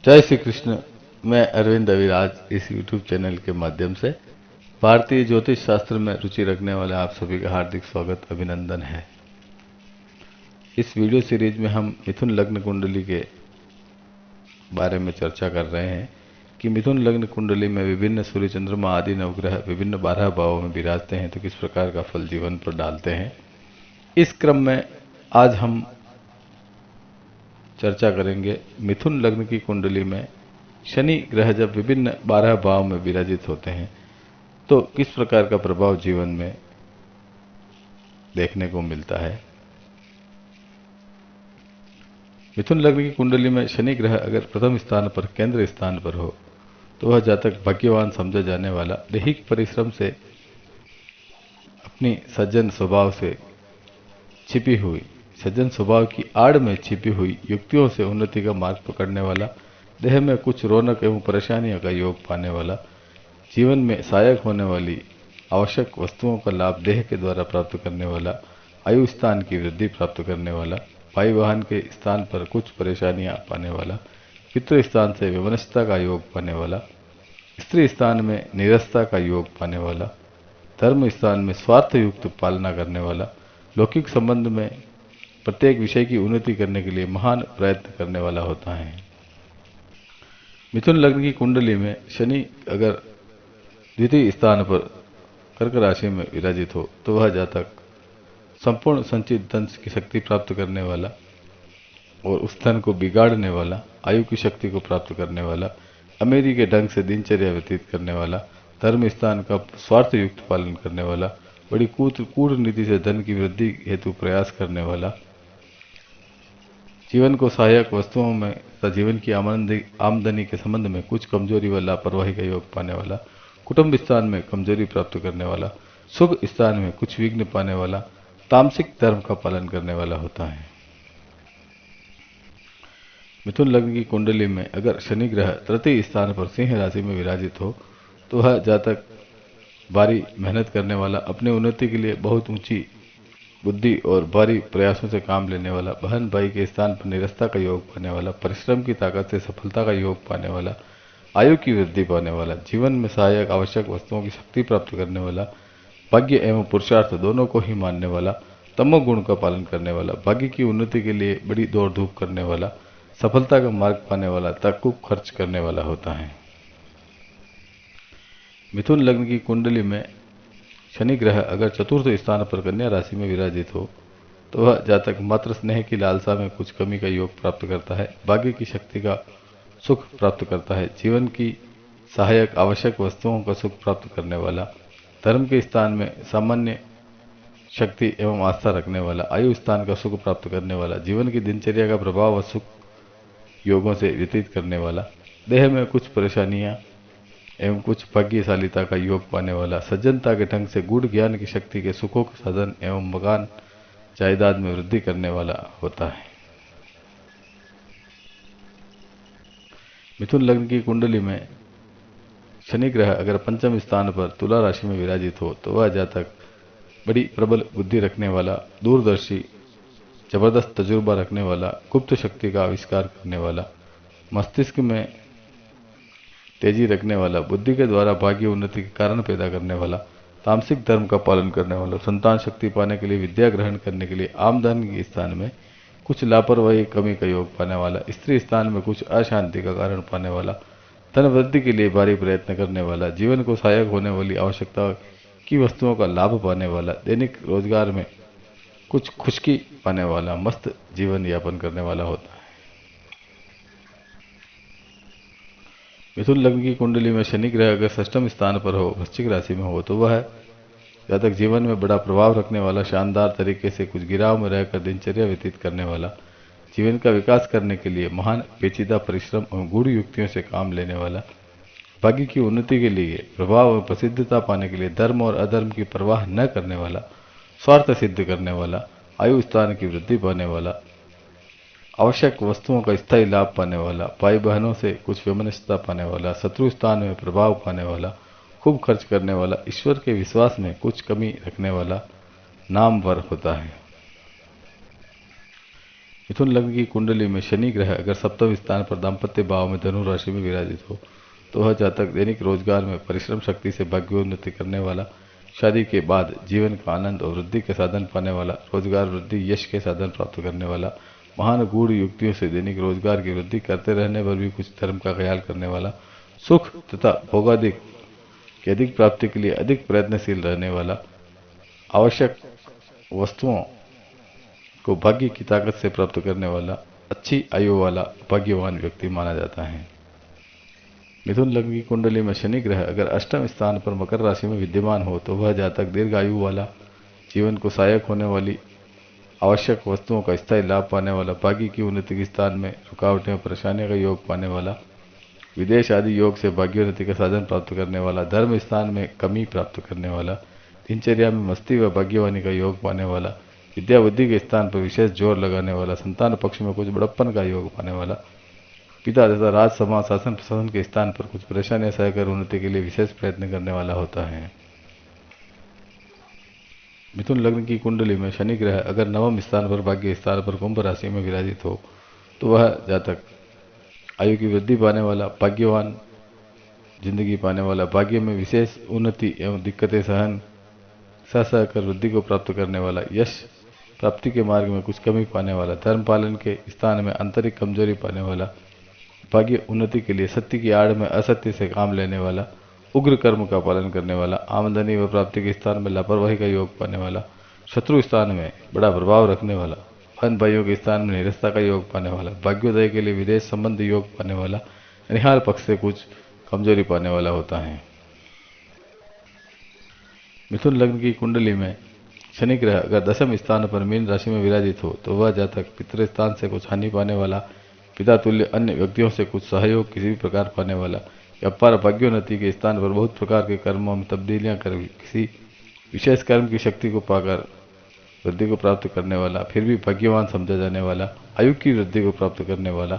जय श्री कृष्ण। मैं अरविंद अविराज इस YouTube चैनल के माध्यम से भारतीय ज्योतिष शास्त्र में रुचि रखने वाले आप सभी का हार्दिक स्वागत अभिनंदन है। इस वीडियो सीरीज में हम मिथुन लग्न कुंडली के बारे में चर्चा कर रहे हैं कि मिथुन लग्न कुंडली में विभिन्न सूर्य चंद्रमा आदि नवग्रह विभिन्न 12 भावों में विराजते हैं तो किस प्रकार का फल जीवन पर डालते हैं। इस क्रम में आज हम चर्चा करेंगे मिथुन लग्न की कुंडली में शनि ग्रह जब विभिन्न 12 भाव में विराजित होते हैं तो किस प्रकार का प्रभाव जीवन में देखने को मिलता है। मिथुन लग्न की कुंडली में शनि ग्रह अगर प्रथम स्थान पर केंद्र स्थान पर हो तो वह जातक भाग्यवान समझा जाने वाला, दैहिक परिश्रम से अपनी सज्जन स्वभाव से छिपी हुई सज्जन स्वभाव की आड़ में छिपी हुई युक्तियों से उन्नति का मार्ग पकड़ने वाला, देह में कुछ रौनक एवं परेशानियों का योग पाने वाला, जीवन में सहायक होने वाली आवश्यक वस्तुओं का लाभ देह के द्वारा प्राप्त करने वाला, आयु स्थान की वृद्धि प्राप्त करने वाला, भाई वाहन के स्थान पर कुछ परेशानियां पाने वाला, पितृ स्थान से विमनस्यता का योग पाने वाला, स्त्री स्थान में नीरसता का योग पाने वाला, धर्म स्थान में स्वार्थ युक्त पालना करने वाला, लौकिक संबंध में प्रत्येक विषय की उन्नति करने के लिए महान प्रयत्न करने वाला होता है। मिथुन लग्न की कुंडली में शनि अगर द्वितीय स्थान पर कर्क राशि में विराजित हो तो वह जातक संपूर्ण संचित धन की शक्ति प्राप्त करने वाला और उस धन को बिगाड़ने वाला, आयु की शक्ति को प्राप्त करने वाला, अमीरी के ढंग से दिनचर्या व्यतीत करने वाला, धर्म स्थान का स्वार्थ युक्त पालन करने वाला, बड़ी कूटनीति से धन की वृद्धि हेतु प्रयास करने वाला, जीवन को सहायक वस्तुओं में तथा जीवन की आमदनी के संबंध में कुछ कमजोरी व लापरवाही का योग पाने वाला, कुटुंब स्थान में कमजोरी प्राप्त करने वाला, सुख स्थान में कुछ विघ्न पाने वाला, तामसिक धर्म का पालन करने वाला होता है। मिथुन लग्न की कुंडली में अगर शनि ग्रह तृतीय स्थान पर सिंह राशि में विराजित हो तो वह जातक भारी मेहनत करने वाला, अपने उन्नति के लिए बहुत ऊंची बुद्धि और भारी प्रयासों से काम लेने वाला, बहन भाई के स्थान पर निरस्ता का योग पाने वाला, परिश्रम की ताकत से सफलता का योग पाने वाला, आयु की वृद्धि पाने वाला, जीवन में सहायक आवश्यक वस्तुओं की शक्ति प्राप्त करने वाला, भाग्य एवं पुरुषार्थ दोनों को ही मानने वाला, तमोगुण का पालन करने वाला, भाग्य की उन्नति के लिए बड़ी दौड़ धूप करने वाला, सफलता का मार्ग पाने वाला, तकूब खर्च करने वाला होता है। मिथुन लग्न की कुंडली में शनि ग्रह अगर चतुर्थ स्थान पर कन्या राशि में विराजित हो तो वह जातक मात्र स्नेह की लालसा में कुछ कमी का योग प्राप्त करता है, भाग्य की शक्ति का सुख प्राप्त करता है, जीवन की सहायक आवश्यक वस्तुओं का सुख प्राप्त करने वाला, धर्म के स्थान में सामान्य शक्ति एवं आस्था रखने वाला, आयु स्थान का सुख प्राप्त करने वाला, जीवन की दिनचर्या का प्रभाव व सुख योगों से व्यतीत करने वाला, देह में कुछ परेशानियां एवं कुछ भाग्यशालिता का योग पाने वाला, सज्जनता के ढंग से गूढ़ ज्ञान की शक्ति के सुखों के साधन एवं मकान जायदाद में वृद्धि करने वाला होता है। मिथुन लग्न की कुंडली में शनि ग्रह अगर पंचम स्थान पर तुला राशि में विराजित हो तो वह जातक बड़ी प्रबल बुद्धि रखने वाला, दूरदर्शी, जबरदस्त तजुर्बा रखने वाला, गुप्त शक्ति का आविष्कार करने वाला, मस्तिष्क में तेजी रखने वाला, बुद्धि के द्वारा भाग्य उन्नति के कारण पैदा करने वाला, तामसिक धर्म का पालन करने वाला, संतान शक्ति पाने के लिए, विद्या ग्रहण करने के लिए, आमदनी के स्थान में कुछ लापरवाही कमी का योग पाने वाला, स्त्री स्थान में कुछ अशांति का कारण पाने वाला, धन वृद्धि के लिए भारी प्रयत्न करने वाला, जीवन को सहायक होने वाली आवश्यकता की वस्तुओं का लाभ पाने वाला, दैनिक रोजगार में कुछ खुशकी पाने वाला, मस्त जीवन यापन करने वाला होता है। मिथुन लग्न की कुंडली में शनि ग्रह अगर षष्ठम स्थान पर हो, वृश्चिक राशि में हो तो वह जातक जीवन में बड़ा प्रभाव रखने वाला, शानदार तरीके से कुछ गिराव में रहकर दिनचर्या व्यतीत करने वाला, जीवन का विकास करने के लिए महान पेचीदा परिश्रम और गूढ़ युक्तियों से काम लेने वाला, भाग्य की उन्नति के लिए, प्रभाव और प्रसिद्धता पाने के लिए धर्म और अधर्म की परवाह न करने वाला, स्वार्थ सिद्ध करने वाला, आयु स्थान की वृद्धि पाने वाला, आवश्यक वस्तुओं का स्थायी लाभ पाने वाला, भाई बहनों से कुछ वैमनस्यता पाने वाला, शत्रु स्थान में प्रभाव पाने वाला, खूब खर्च करने वाला, ईश्वर के विश्वास में कुछ कमी रखने वाला नामवर होता है। मिथुन लग्न की कुंडली में शनि ग्रह अगर सप्तम स्थान पर दाम्पत्य भाव में धनु राशि में विराजित हो तो वह जातक दैनिक रोजगार में परिश्रम शक्ति से भाग्योन्नति करने वाला, शादी के बाद जीवन का आनंद और वृद्धि के साधन पाने वाला, रोजगार वृद्धि यश के साधन प्राप्त करने वाला, महान गूढ़ युक्तियों से दैनिक रोजगार की वृद्धि करते रहने पर भी कुछ धर्म का ख्याल करने वाला, सुख तथा भोगादिक की अधिक प्राप्ति के लिए अधिक प्रयत्नशील रहने वाला, आवश्यक वस्तुओं को भाग्य की ताकत से प्राप्त करने वाला, अच्छी आयु वाला भाग्यवान व्यक्ति माना जाता है। मिथुन लग्न की कुंडली में शनि ग्रह अगर अष्टम स्थान पर मकर राशि में विद्यमान हो तो वह जातक दीर्घायु वाला, जीवन को सहायक होने वाली आवश्यक वस्तुओं का स्थायी लाभ पाने वाला, भाग्य की उन्नति के स्थान में रुकावटें और परेशानियों का योग पाने वाला, विदेश आदि योग से भाग्योन्नति का साधन प्राप्त करने वाला, धर्म स्थान में कमी प्राप्त करने वाला, दिनचर्या में मस्ती व भाग्यवानी का योग पाने वाला, विद्या बुद्धि के स्थान पर विशेष जोर लगाने वाला, संतान पक्ष में कुछ बड़प्पन का योग पाने वाला, पिता तथा राज समाज शासन प्रशासन के स्थान पर कुछ परेशानियां सहकर उन्नति के लिए विशेष प्रयत्न करने वाला होता है। मिथुन लग्न की कुंडली में शनि ग्रह अगर नवम स्थान पर भाग्य स्थान पर कुंभ राशि में विराजित हो तो वह जातक आयु की वृद्धि पाने वाला, भाग्यवान जिंदगी पाने वाला, भाग्य में विशेष उन्नति एवं दिक्कतें सहकर वृद्धि को प्राप्त करने वाला, यश प्राप्ति के मार्ग में कुछ कमी पाने वाला, धर्म पालन के स्थान में आंतरिक कमजोरी पाने वाला, भाग्य उन्नति के लिए सत्य की आड़ में असत्य से काम लेने वाला, उग्र कर्म का पालन करने वाला, आमदनी व प्राप्ति के स्थान में लापरवाही का योग पाने वाला, शत्रु स्थान में बड़ा प्रभाव रखने वाला, बहन भाइयों के स्थान में निरस्ता का योग पाने वाला, भाग्योदय के लिए विदेश संबंध योग पाने वाला, निहाल पक्ष से कुछ कमजोरी पाने वाला होता है। मिथुन लग्न की कुंडली में शनि ग्रह अगर दसम स्थान पर मीन राशि में विराजित हो तो वह जातक पितृ स्थान से कुछ हानि पाने वाला, पिता तुल्य अन्य व्यक्तियों से कुछ सहयोग किसी भी प्रकार पाने वाला, व्यापार भाग्योन्नति के स्थान पर बहुत प्रकार के कर्मों में तब्दीलियां कर किसी विशेष कर्म की शक्ति को पाकर वृद्धि को प्राप्त करने वाला, फिर भी भाग्यवान समझा जाने वाला, आयु की वृद्धि को प्राप्त करने वाला,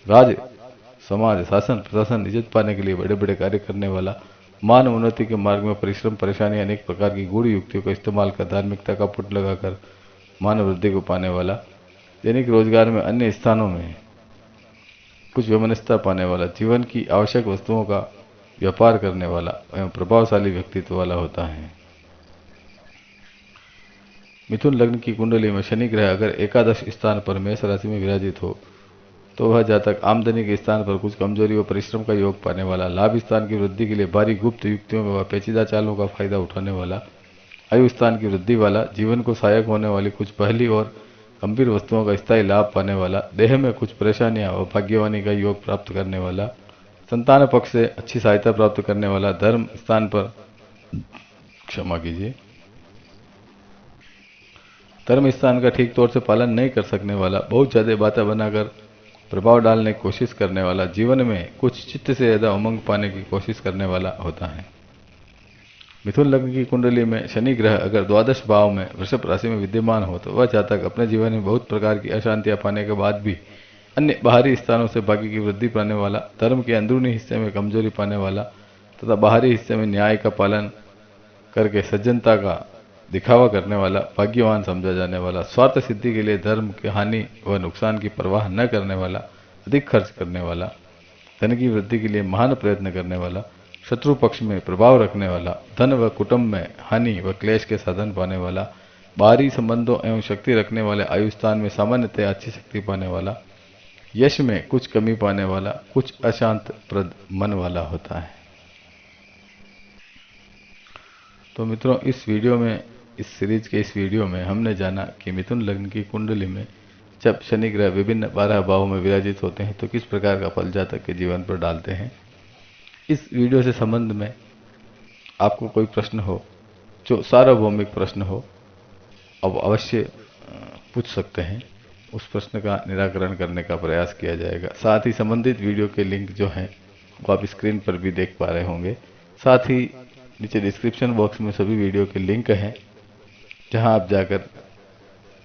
राज समाज शासन प्रशासन इज्जत पाने के लिए बड़े बड़े कार्य करने वाला, मान उन्नति के मार्ग में परिश्रम परेशानी अनेक प्रकार की गूढ़ युक्तियों का इस्तेमाल कर धार्मिकता का पुट लगाकर मान वृद्धि को पाने वाला, दैनिक रोजगार में अन्य स्थानों में कुछ वैमनस्यता पाने वाला, जीवन की आवश्यक वस्तुओं का व्यापार करने वाला एवं प्रभावशाली व्यक्तित्व वाला होता है। मिथुन लग्न की कुंडली में शनि ग्रह अगर एकादश स्थान पर मेष राशि में विराजित हो तो वह जातक आमदनी के स्थान पर कुछ कमजोरी व परिश्रम का योग पाने वाला, लाभ स्थान की वृद्धि के लिए भारी गुप्त युक्तियों व पेचीदा चालों का फायदा उठाने वाला, आयु स्थान की वृद्धि वाला, जीवन को सहायक होने वाली कुछ पहली और गंभीर वस्तुओं का स्थायी लाभ पाने वाला, देह में कुछ परेशानियां व भाग्यवानी का योग प्राप्त करने वाला, संतान पक्ष से अच्छी सहायता प्राप्त करने वाला, धर्म स्थान पर क्षमा कीजिए धर्म स्थान का ठीक तौर से पालन नहीं कर सकने वाला, बहुत ज्यादा बातें बनाकर प्रभाव डालने की कोशिश करने वाला, जीवन में कुछ चित्त से ज्यादा उमंग पाने की कोशिश करने वाला होता है। मिथुन लग्न की कुंडली में शनि ग्रह अगर द्वादश भाव में वृषभ राशि में विद्यमान हो तो वह जातक अपने जीवन में बहुत प्रकार की अशांतियां पाने के बाद भी अन्य बाहरी स्थानों से भाग्य की वृद्धि पाने वाला, धर्म के अंदरूनी हिस्से में कमजोरी पाने वाला तथा बाहरी हिस्से में न्याय का पालन करके सज्जनता का दिखावा करने वाला, भाग्यवान समझा जाने वाला, स्वार्थ सिद्धि के लिए धर्म की हानि व नुकसान की परवाह न करने वाला, अधिक खर्च करने वाला, धन की वृद्धि के लिए महान प्रयत्न करने वाला, शत्रु पक्ष में प्रभाव रखने वाला, धन व कुटुंब में हानि व क्लेश के साधन पाने वाला, बाहरी संबंधों एवं शक्ति रखने वाले, आयु स्थान में सामान्यतः अच्छी शक्ति पाने वाला, यश में कुछ कमी पाने वाला, कुछ अशांत प्रद मन वाला होता है। तो मित्रों, इस वीडियो में, इस सीरीज के इस वीडियो में हमने जाना कि मिथुन लग्न की कुंडली में जब शनि ग्रह विभिन्न 12 भावों में विराजित होते हैं तो किस प्रकार का फल जातक के जीवन पर डालते हैं। इस वीडियो से संबंध में आपको कोई प्रश्न हो, जो सार्वभौमिक प्रश्न हो, अब अवश्य पूछ सकते हैं। उस प्रश्न का निराकरण करने का प्रयास किया जाएगा। साथ ही संबंधित वीडियो के लिंक जो हैं वो आप स्क्रीन पर भी देख पा रहे होंगे। साथ ही नीचे डिस्क्रिप्शन बॉक्स में सभी वीडियो के लिंक हैं, जहां आप जाकर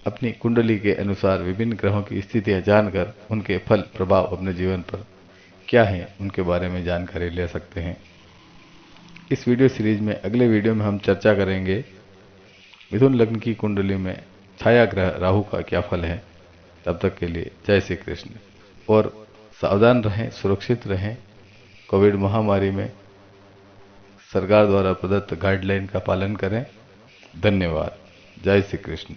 अपनी कुंडली के अनुसार विभिन्न ग्रहों की स्थितियां जानकर उनके फल प्रभाव अपने जीवन पर क्या है उनके बारे में जानकारी ले सकते हैं। इस वीडियो सीरीज में अगले वीडियो में हम चर्चा करेंगे मिथुन लग्न की कुंडली में छाया ग्रह राहु का क्या फल है। तब तक के लिए जय श्री कृष्ण। और सावधान रहें, सुरक्षित रहें। कोविड महामारी में सरकार द्वारा प्रदत्त गाइडलाइन का पालन करें। धन्यवाद। जय श्री कृष्ण।